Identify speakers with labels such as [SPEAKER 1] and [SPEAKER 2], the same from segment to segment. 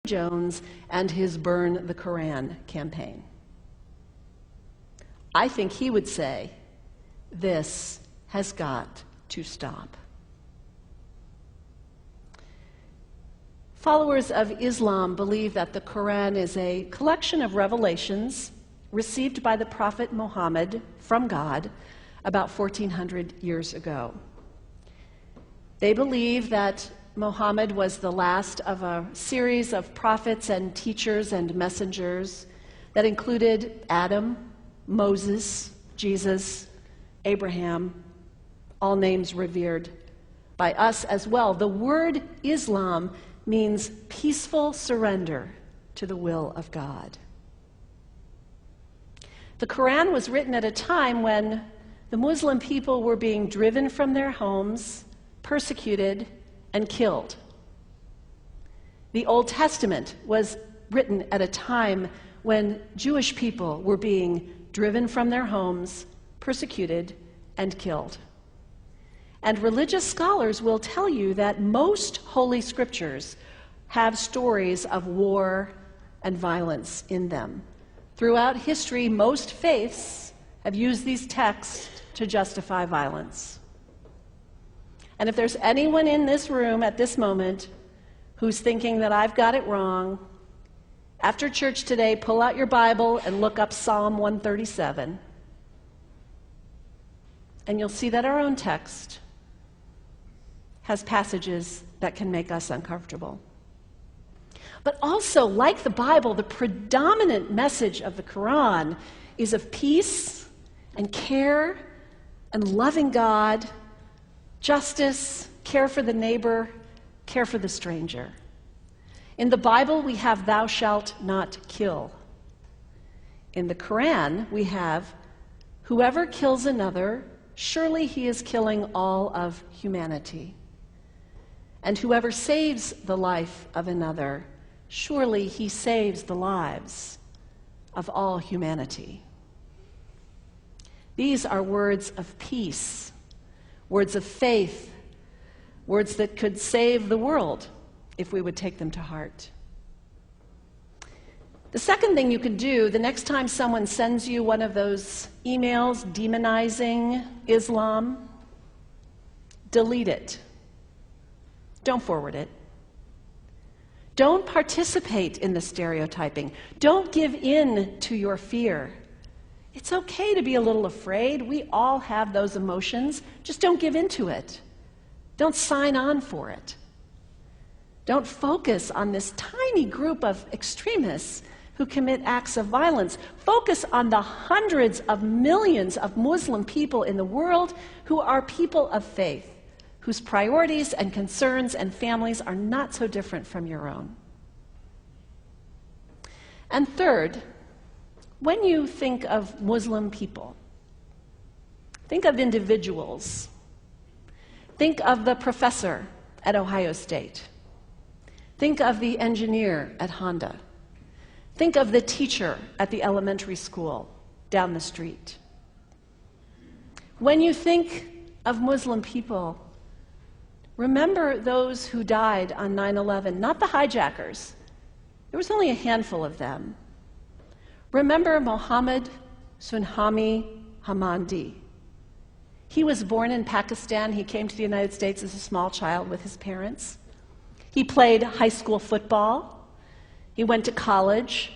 [SPEAKER 1] Jones and his Burn the Koran campaign. I think he would say, this has got to stop. Followers of Islam believe that the Quran is a collection of revelations received by the Prophet Muhammad from God about 1400 years ago. They believe that Muhammad was the last of a series of prophets and teachers and messengers that included Adam, Moses, Jesus, Abraham, all names revered by us as well. The word Islam means peaceful surrender to the will of God. The Quran was written at a time when the Muslim people were being driven from their homes, persecuted, and killed. The Old Testament was written at a time when Jewish people were being driven from their homes, persecuted, and killed. And religious scholars will tell you that most holy scriptures have stories of war and violence in them. Throughout history, most faiths have used these texts to justify violence. And if there's anyone in this room at this moment who's thinking that I've got it wrong, after church today, pull out your Bible and look up Psalm 137. And you'll see that our own text has passages that can make us uncomfortable. But also, like the Bible, the predominant message of the Quran is of peace and care and loving God, justice, care for the neighbor, care for the stranger. In the Bible, we have thou shalt not kill. In the Quran, we have whoever kills another, surely he is killing all of humanity. And whoever saves the life of another, surely he saves the lives of all humanity. These are words of peace, words of faith, words that could save the world if we would take them to heart. The second thing you can do, the next time someone sends you one of those emails demonizing Islam, delete it. Don't forward it. Don't participate in the stereotyping. Don't give in to your fear. It's okay to be a little afraid. We all have those emotions. Just don't give in to it. Don't sign on for it. Don't focus on this tiny group of extremists who commit acts of violence. Focus on the hundreds of millions of Muslim people in the world who are people of faith, whose priorities and concerns and families are not so different from your own. And third, when you think of Muslim people, think of individuals. Think of the professor at Ohio State. Think of the engineer at Honda. Think of the teacher at the elementary school down the street. When you think of Muslim people, remember those who died on 9/11, not the hijackers. There was only a handful of them. Remember Mohammed Sunhami Hamandi. He was born in Pakistan. He came to the United States as a small child with his parents. He played high school football. He went to college.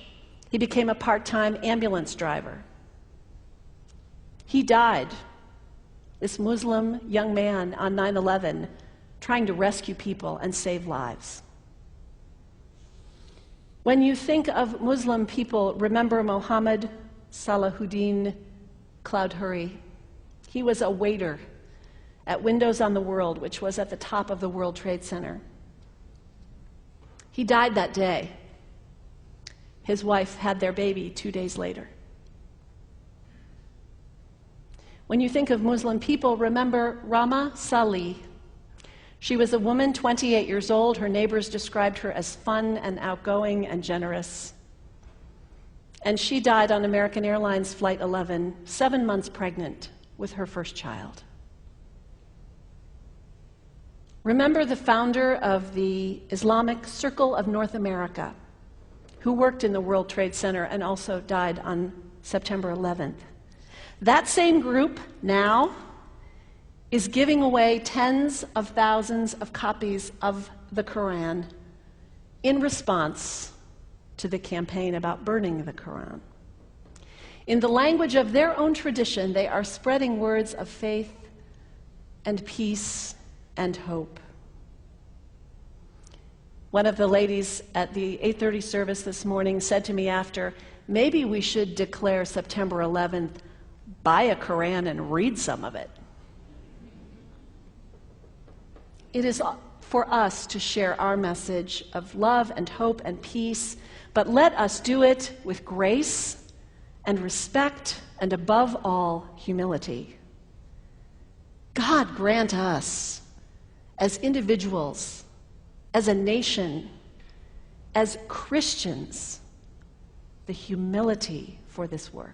[SPEAKER 1] He became a part-time ambulance driver. He died, this Muslim young man, on 9/11, trying to rescue people and save lives. When you think of Muslim people, remember Mohammed Salahuddin Cloudhurry. He was a waiter at Windows on the World, which was at the top of the World Trade Center. He died that day. His wife had their baby 2 days later. When you think of Muslim people, remember Rama Salih. She was a woman, 28 years old. Her neighbors described her as fun and outgoing and generous. And she died on American Airlines Flight 11, 7 months pregnant with her first child. Remember the founder of the Islamic Circle of North America, who worked in the World Trade Center and also died on September 11th. That same group now is giving away tens of thousands of copies of the Quran in response to the campaign about burning the Quran. In the language of their own tradition, they are spreading words of faith and peace and hope. One of the ladies at the 8:30 service this morning said to me after, maybe we should declare September 11th, buy a Quran and read some of it. It is for us to share our message of love and hope and peace, but let us do it with grace and respect and above all, humility. God grant us, as individuals, as a nation, as Christians, the humility for this work.